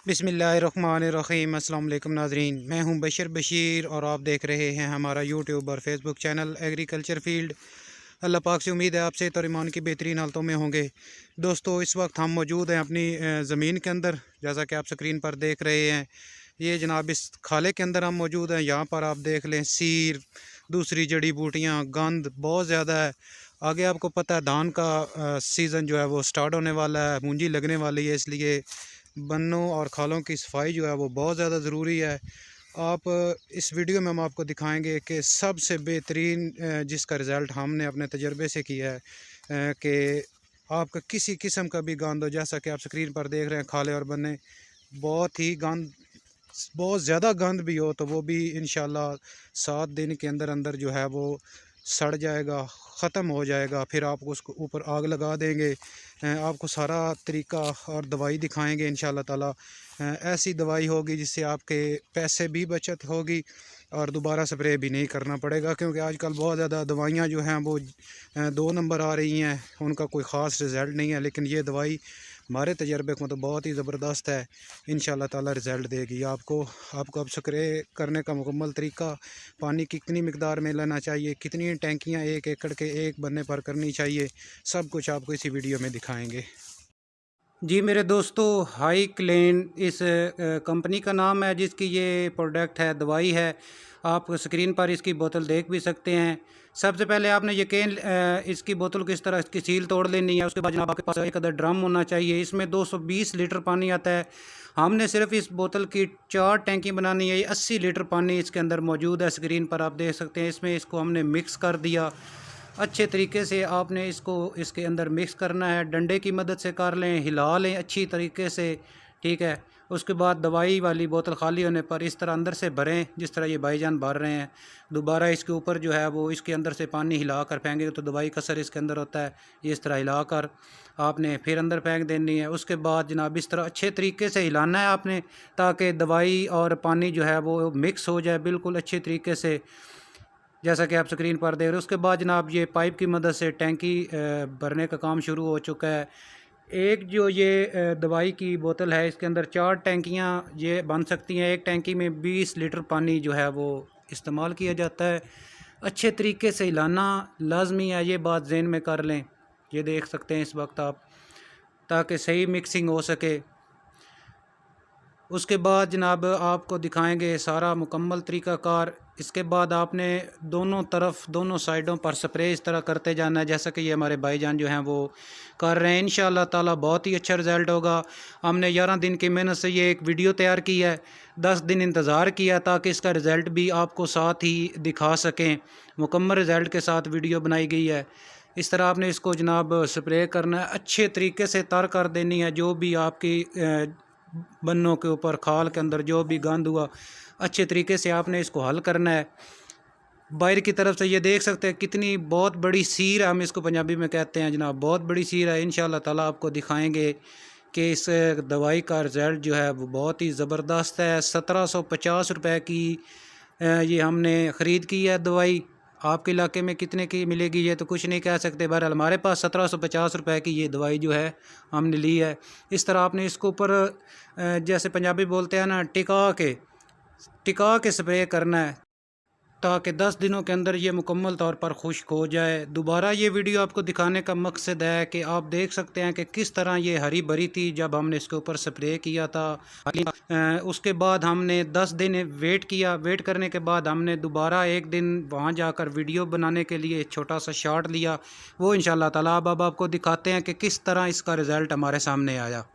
बिस्मिल्लाहिर्रहमानिर्रहीम। अस्सलाम वालेकुम नाज़रीन, मैं हूं बशीर और आप देख रहे हैं हमारा यूट्यूब और फेसबुक चैनल एग्रीकल्चर फील्ड। अल्लाह पाक से उम्मीद है आप सेहत और ईमान की बेहतरीन हालतों में होंगे। दोस्तों, इस वक्त हम मौजूद हैं अपनी ज़मीन के अंदर, जैसा कि आप स्क्रीन पर देख रहे हैं। ये जनाब इस खाले के अंदर हम मौजूद हैं। यहाँ पर आप देख लें सीर, दूसरी जड़ी बूटियाँ, गंद बहुत ज़्यादा है। आगे आपको पता है धान का सीज़न जो है वो स्टार्ट होने वाला है, मूंजी लगने वाली है, इसलिए बन्नों और खालों की सफाई जो है वो बहुत ज़्यादा ज़रूरी है। आप इस वीडियो में हम आपको दिखाएंगे कि सबसे बेहतरीन जिसका रिज़ल्ट हमने अपने तजर्बे से किया है कि आपका किसी किस्म का भी गंद हो, जैसा कि आप स्क्रीन पर देख रहे हैं खाले और बन्ने, बहुत ही गंद, बहुत ज़्यादा गंद भी हो तो वो भी इंशाल्लाह 7 दिन के अंदर अंदर जो है वो सड़ जाएगा, ख़त्म हो जाएगा। फिर आप उसको ऊपर आग लगा देंगे। आपको सारा तरीका और दवाई दिखाएंगे इंशाल्लाह ताला। ऐसी दवाई होगी जिससे आपके पैसे भी बचत होगी और दोबारा स्प्रे भी नहीं करना पड़ेगा, क्योंकि आजकल बहुत ज़्यादा दवाइयाँ जो हैं वो 2 नंबर आ रही हैं, उनका कोई ख़ास रिज़ल्ट नहीं है। लेकिन ये दवाई हमारे तजर्बे को तो बहुत ही ज़बरदस्त है, इंशाल्लाह ताला रिज़ल्ट देगी आपको। आपको अब स्प्रे करने का मुकम्मल तरीका, पानी कितनी मिकदार में लेना चाहिए, कितनी टैंकियाँ 1 एकड़ के एक बनने पर करनी चाहिए, सब कुछ आपको इसी वीडियो में दिखाएंगे। जी मेरे दोस्तों, हाई क्लेन इस कंपनी का नाम है जिसकी ये प्रोडक्ट है, दवाई है। आप स्क्रीन पर इसकी बोतल देख भी सकते हैं। सबसे पहले आपने यकीन इसकी बोतल को इस तरह इसकी सील तोड़ लेनी है। उसके बाद जनाब आपके पास एक अदर ड्रम होना चाहिए, इसमें 220 लीटर पानी आता है। हमने सिर्फ इस बोतल की 4 टैंकी बनानी है। ये 80 लीटर पानी इसके अंदर मौजूद है, स्क्रीन पर आप देख सकते हैं। इसमें इसको हमने मिक्स कर दिया अच्छे तरीके से। आपने इसको इसके अंदर मिक्स करना है, डंडे की मदद से कर लें, हिला लें अच्छी तरीके से, ठीक है। उसके बाद दवाई वाली बोतल खाली होने पर इस तरह अंदर से भरें, जिस तरह ये भाईजान भर रहे हैं। दोबारा इसके ऊपर जो है वो इसके अंदर से पानी हिला कर फेंकेंगे तो दवाई का असर इसके अंदर होता है। ये इस तरह हिला कर आपने फिर अंदर फेंक देनी है। उसके बाद जनाब इस तरह अच्छे तरीके से हिलाना है आपने, ताकि दवाई और पानी जो है वो मिक्स हो जाए बिल्कुल अच्छे तरीके से, जैसा कि आप स्क्रीन पर देख रहे हो। उसके बाद जनाब ये पाइप की मदद से टैंकी भरने का काम शुरू हो चुका है। एक जो ये दवाई की बोतल है, इसके अंदर 4 टैंकियाँ ये बन सकती हैं। एक टैंकी में 20 लीटर पानी जो है वो इस्तेमाल किया जाता है। अच्छे तरीके से हिलाना लाजमी है, ये बात ज़हन में कर लें। ये देख सकते हैं इस वक्त आप, ताकि सही मिक्सिंग हो सके। उसके बाद जनाब आपको दिखाएंगे सारा मुकम्मल तरीक़ाकार। इसके बाद आपने दोनों तरफ, दोनों साइडों पर स्प्रे इस तरह करते जाना है, जैसा कि ये हमारे भाईजान जो हैं वो कर रहे हैं। इंशाल्लाह ताला बहुत ही अच्छा रिज़ल्ट होगा। हमने 11 दिन की मेहनत से ये एक वीडियो तैयार की है, 10 दिन इंतज़ार किया ताकि इसका रिज़ल्ट भी आपको साथ ही दिखा सकें। मुकम्मल रिज़ल्ट के साथ वीडियो बनाई गई है। इस तरह आपने इसको जनाब स्प्रे करना है, अच्छे तरीके से तर कर देनी है। जो भी आपकी बन्नों के ऊपर, खाल के अंदर जो भी गंद हुआ, अच्छे तरीके से आपने इसको हल करना है। बाहर की तरफ से ये देख सकते हैं कितनी बहुत बड़ी सीर है, हम इसको पंजाबी में कहते हैं जनाब, बहुत बड़ी सीर है। इंशाल्लाह ताला आपको दिखाएंगे कि इस दवाई का रिज़ल्ट जो है वो बहुत ही ज़बरदस्त है। 1750 रुपये की ये हमने ख़रीद की है दवाई। आपके इलाके में कितने की मिलेगी ये तो कुछ नहीं कह सकते, बहरहाल हमारे पास 1750 रुपये की ये दवाई जो है हमने ली है। इस तरह आपने इसको ऊपर जैसे पंजाबी बोलते हैं ना, टिका के स्प्रे करना है, ताकि 10 दिनों के अंदर ये मुकम्मल तौर पर खुश्क हो जाए। दोबारा ये वीडियो आपको दिखाने का मकसद है कि आप देख सकते हैं कि किस तरह ये हरी भरी थी जब हमने इसके ऊपर स्प्रे किया था। उसके बाद हमने 10 दिन वेट किया। वेट करने के बाद हमने दोबारा एक दिन वहाँ जाकर वीडियो बनाने के लिए छोटा सा शॉट लिया। वो इंशाल्लाह ताला अब आपको दिखाते हैं कि किस तरह इसका रिज़ल्ट हमारे सामने आया।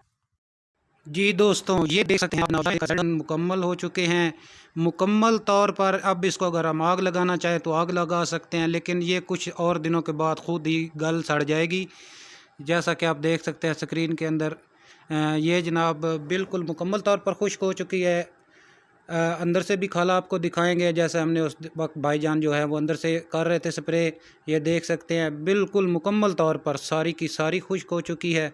जी दोस्तों, ये देख सकते हैं आप, नौज़ाई का सड़न मुकम्मल हो चुके हैं मुकम्मल तौर पर। अब इसको अगर हम आग लगाना चाहें तो आग लगा सकते हैं, लेकिन ये कुछ और दिनों के बाद खुद ही गल सड़ जाएगी, जैसा कि आप देख सकते हैं स्क्रीन के अंदर। ये जनाब बिल्कुल मुकम्मल तौर पर खुश्क हो चुकी है। अंदर से भी खाला आपको दिखाएंगे, जैसे हमने उस वक्त भाईजान जो है वो अंदर से कर रहे थे स्प्रे। ये देख सकते हैं बिल्कुल मुकम्मल तौर पर सारी की सारी खुश्क हो चुकी है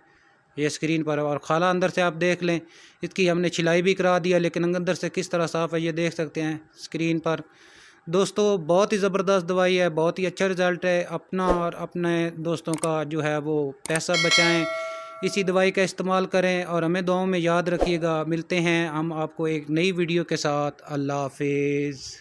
ये स्क्रीन पर। और खाला अंदर से आप देख लें, इसकी हमने छिलाई भी करा दिया, लेकिन अंदर से किस तरह साफ़ है ये देख सकते हैं स्क्रीन पर। दोस्तों, बहुत ही ज़बरदस्त दवाई है, बहुत ही अच्छा रिज़ल्ट है। अपना और अपने दोस्तों का जो है वो पैसा बचाएं। اسی دوائی کا استعمال کریں اور ہمیں دعاؤں میں یاد رکھیے گا۔ ملتے ہیں ہم آپ کو ایک نئی ویڈیو کے ساتھ۔ اللہ حافظ۔